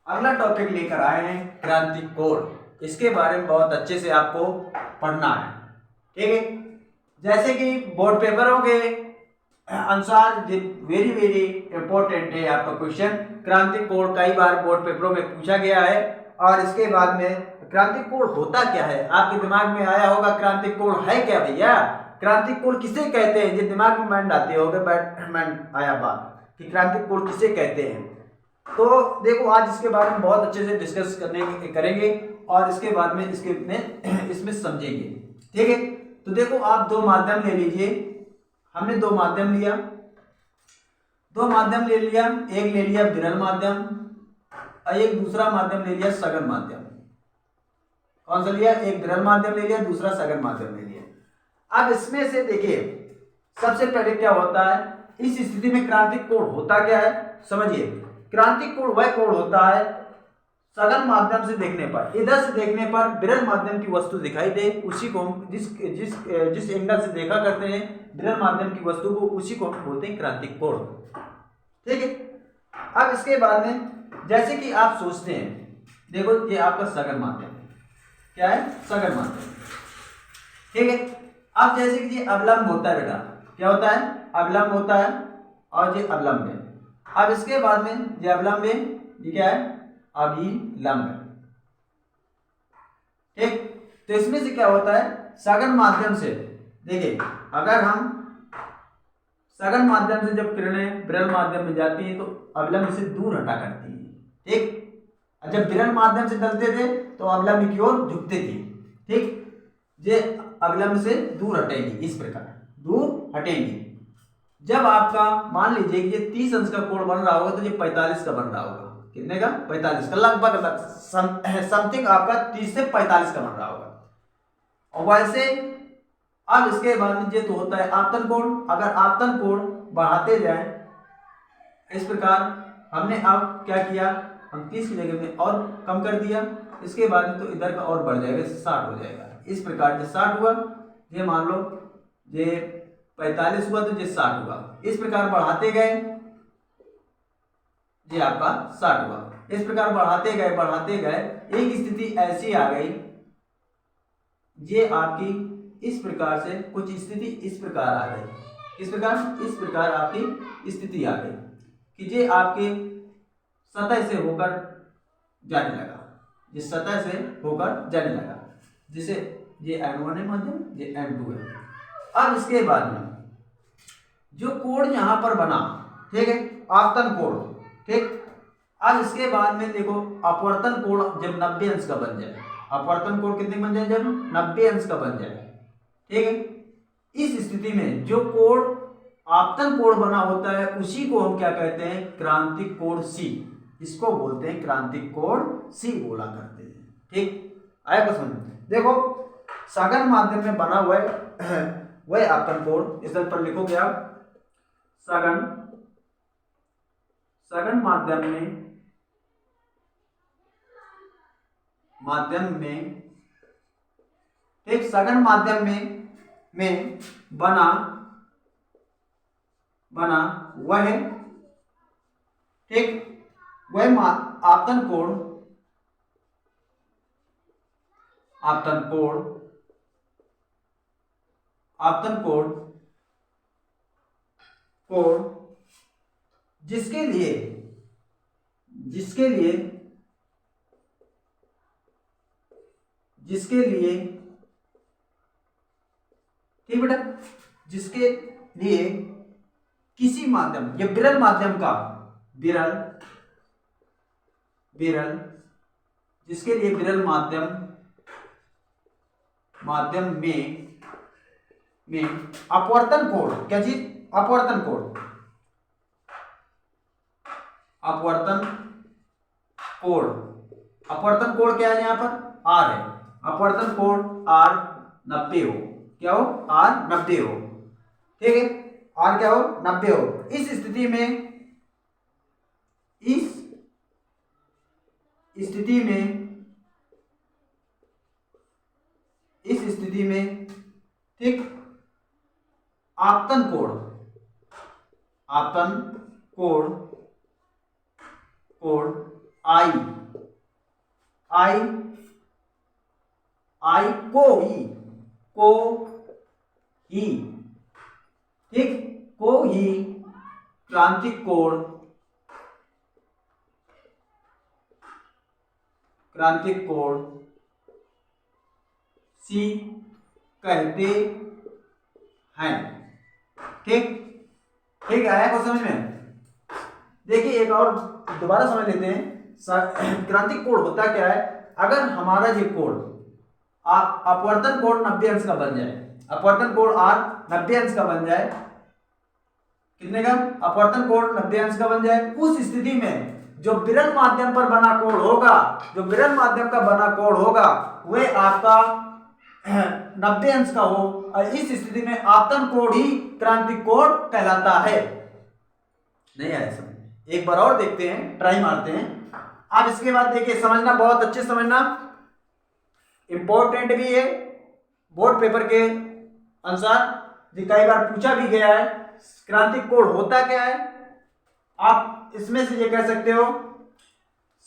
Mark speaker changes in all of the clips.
Speaker 1: अगला टॉपिक लेकर आए हैं क्रांतिक कोड। इसके बारे में बहुत अच्छे से आपको पढ़ना है, ठीक है। जैसे कि बोर्ड पेपरों के अनुसार वेरी वेरी इंपॉर्टेंट है आपका क्वेश्चन। क्रांतिक कोड कई बार बोर्ड पेपरों में पूछा गया है। और इसके बाद में क्रांतिक कोड होता क्या है, आपके दिमाग में आया होगा क्रांतिक कोड है क्या भैया, क्रांतिक कोड किसे कहते हैं, जो दिमाग में माइंड आते होगे बैटमैन आया बात कि क्रांतिक कोड किसे कहते हैं। तो देखो आज इसके बारे में बहुत अच्छे से डिस्कस करेंगे और इसके बाद में इसमें समझेंगे, ठीक है। तो देखो आप दो माध्यम ले लीजिए, हमने दो माध्यम लिया, एक ले लिया विरल माध्यम और एक दूसरा माध्यम ले लिया सघन माध्यम। कौन सा लिया, एक विरल माध्यम ले लिया, दूसरा सघन माध्यम ले लिया। अब इसमें से देखिए सबसे पहले क्या होता है, इस स्थिति में क्रांतिक कोड होता क्या है समझिए। क्रांतिक कोड वह कोड होता है सघन माध्यम से देखने पर, इधर से देखने पर विरल माध्यम की वस्तु दिखाई दे, उसी को हम जिस एंगल से देखा करते हैं विरल माध्यम की वस्तु को, उसी को हम बोलते हैं क्रांतिक कोड, ठीक है। अब इसके बाद में जैसे कि आप सोचते हैं, देखो ये आपका सघन माध्यम है, क्या है सघन माध्यम, ठीक है। अब जैसे कि ये अवलंब होता है बेटा, क्या होता है अवलंब होता है और ये अवलंब है। अब इसके बाद में ये अवलंब है, ये क्या है अभिलंब है, ठीक। तो इसमें से क्या होता है सघन माध्यम से, देखिए अगर हम सघन माध्यम से जब किरणें विरल माध्यम में जाती हैं तो अवलंब से दूर हटा करती हैं, ठीक। जब विरल माध्यम से चलते थे तो अवलंब की ओर झुकते थे, ठीक। ये अवलंब से दूर हटेगी, इस प्रकार दूर हटेगी। जब आपका मान लीजिए कि ये 30 अंश का कोण बन रहा होगा तो ये 45 का बन रहा होगा, कितने का 45 का, लगभग समथिंग आपका 30 से 45 का बन रहा होगा। और वैसे अब इसके बाद ये तो होता है आपतन कोण, अगर आपतन कोण बढ़ाते जाए इस प्रकार, हमने अब क्या किया, हम 30 की जगह में और कम कर दिया, इसके बाद में तो इधर का और बढ़ जाएगा, 60 हो जाएगा। इस प्रकार जो 60 हुआ, ये मान लो ये 45 हुआ तो ये 60 हुआ, इस प्रकार बढ़ाते गए, ये आपका 60 हुआ। इस प्रकार बढ़ाते गए एक स्थिति ऐसी आ गई, ये आपकी इस प्रकार से कुछ स्थिति इस प्रकार आ गई, इस प्रकार आपकी स्थिति आ गई कि ये आपके सतह से होकर जाने लगा, जिस सतह से होकर जाने लगा, जिसे ये N1 है माध्यम, ये N2 है। अब इसके बाद में जो कोण यहां पर बना, ठीक है आपतन कोण, ठीक। अब इसके बाद में देखो अपवर्तन कोण जब 90 अंश का बन जाए, अपवर्तन कोण कितने बन जाए, जब 90 अंश का बन जाए, ठीक है। इस स्थिति में जो कोण आपतन कोण बना होता है उसी को हम क्या कहते हैं क्रांतिक कोण C, इसको बोलते हैं क्रांतिक कोण C बोला करते हैं, ठीक। आया कुछ समझ, देखो सघन माध्यम में बना हुआ है वह आपतन कोण, इस पर लिखोगे आप सघन माध्यम में एक सघन माध्यम में बना वह, ठीक, वह आपतन कोण जिसके लिए ठीक बेटा, जिसके लिए किसी माध्यम, ये विरल माध्यम का विरल जिसके लिए विरल माध्यम में अपवर्तन कोण, क्या चीज अपवर्तन कोण क्या है यहाँ पर R है, अपवर्तन कोण R 90 हो, क्या हो R 90 हो, ठीक है, R क्या हो 90 हो। इस स्थिति में ठीक आपतन कोण आई, आई, आई को ही, को ही, ठीक, को ही क्रांतिक कोण, क्रांतिक कोण सी कहते हैं। ठीक, ठीक आया को समझ में। देखिए एक और दोबारा समझ लेते हैं। क्रांतिक कोण होता क्या है? अगर हमारा ये कोण अपवर्तन कोण 90 अंश का बन जाए, अपवर्तन कोण आर 90 अंश का बन जाए, कितने का? अपवर्तन कोण 90 अंश का बन जाए, उस स्थिति में जो विरल माध्यम पर बना कोण होगा, जो विरल माध्यम का बना कोण होगा वह आपका 90 अंश का हो, और इस स्थिति में आपतन कोण ही क्रांतिक कोण कहलाता है। नहीं आया समझ? एक बार और देखते हैं, ट्राई मारते हैं। अब इसके बाद देखिए, समझना, बहुत अच्छे समझना, इंपॉर्टेंट भी है, बोर्ड पेपर के अनुसार ये कई बार पूछा भी गया है। क्रांतिक कोण होता क्या है? आप इसमें से ये कह सकते हो,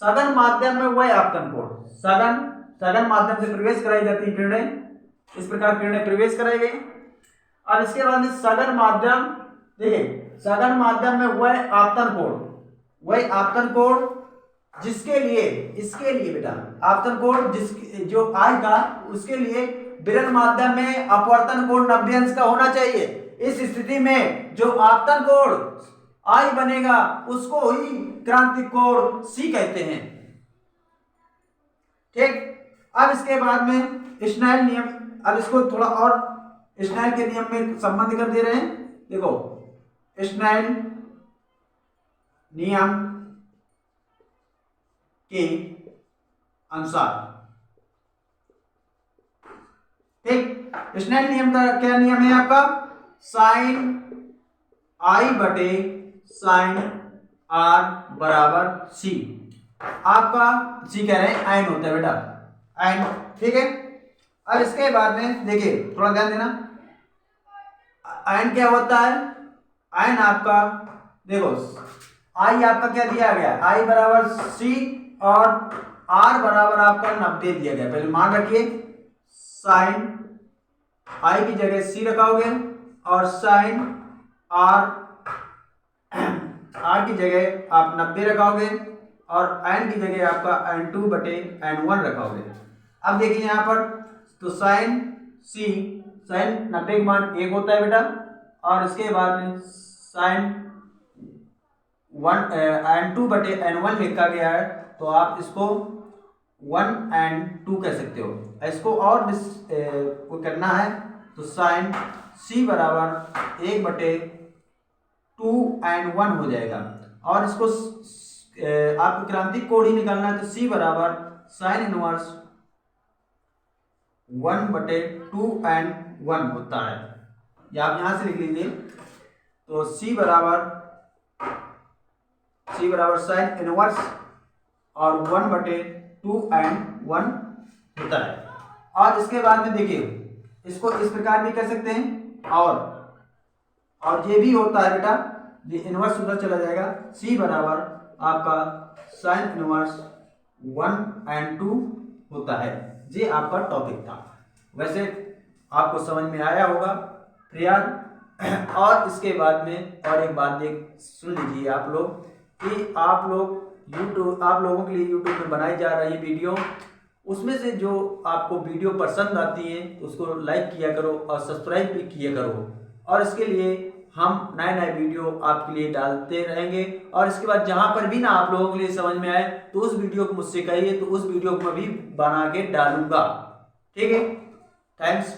Speaker 1: सघन माध्यम में वह आपतन कोण, सघन माध्यम से प्रवेश कराई जाती है किरणें, इस प्रकार किरणें प्रवेश कराई गई। अब इसके बाद में सघन माध्यम, देखिए सघन माध्यम में वह आपतन कोण, वह आपतन कोण जिसके लिए, इसके लिए बेटा आपतन कोण जिस जो आएगा उसके लिए विरल माध्यम में अपवर्तन कोण 90 अंश का होना चाहिए। इस स्थिति में जो आपतन कोण आई बनेगा उसको ही क्रांतिक कोण सी कहते हैं। ठीक, अब इसके बाद में स्नेल नियम, अब इसको थोड़ा और स्नेल के नियम में संबंध कर दे रहे हैं। देखो स्नेल नियम के अनुसार, ठीक, स्नेल नियम का क्या नियम है आपका? साइन आई बटे साइन आर बराबर सी। आपका सी कह रहे हैं आयन होता है बेटा, आयन, ठीक है। अब इसके बाद में देखिए थोड़ा ध्यान देना, आयन क्या होता है? आयन आपका देखो, आई आपका क्या दिया गया? आई बराबर सी और आर बराबर आपका 90 दिया गया। पहले मान रखिए, साइन आई की जगह सी रखोगे और साइन आर की जगह आप 90 रखोगे और एन की जगह आपका n2 बटे n1 रखोगे। अब देखिए यहाँ पर तो साइन सी, साइन 90 का मान 1 होता है बेटा, और इसके बाद में साइन n2 बटे n1 लिखा गया है, तो आप इसको 1 and 2 कह सकते हो। इसको और को करना है तो साइन सी बराबर 1 बटे 2 and 1 हो जाएगा, और इसको आपको क्रांतिक कोण ही निकालना है तो सी बराबर साइन इनवर्स 1 बटे 2 and 1 होता है। या आप यहां से लिख लीजिए, तो सी बराबर साइन इनवर्स और 1 बटे 2 and 1 होता है। और इसके बाद में देखिए इसको इस प्रकार भी कर सकते हैं, और ये भी होता है बेटा, ये इनवर्स उधर चला जाएगा, सी बराबर आपका साइन इनवर्स 1 and 2 होता है। ये आपका टॉपिक था। वैसे आपको समझ में आया होगा यार। और इसके बाद में और एक बात सुन लीजिए आप लोग, कि आप लोगों के लिए यूट्यूब में बनाई जा रही वीडियो, उसमें से जो आपको वीडियो पसंद आती है उसको लाइक किया करो और सब्सक्राइब भी किया करो। और इसके लिए हम नए वीडियो आपके लिए डालते रहेंगे। और इसके बाद जहां पर भी ना आप लोगों के लिए समझ में आए तो उस वीडियो को मुझसे कहिए, तो उस वीडियो को मैं भी बना के डालूंगा। ठीक है, थैंक्स।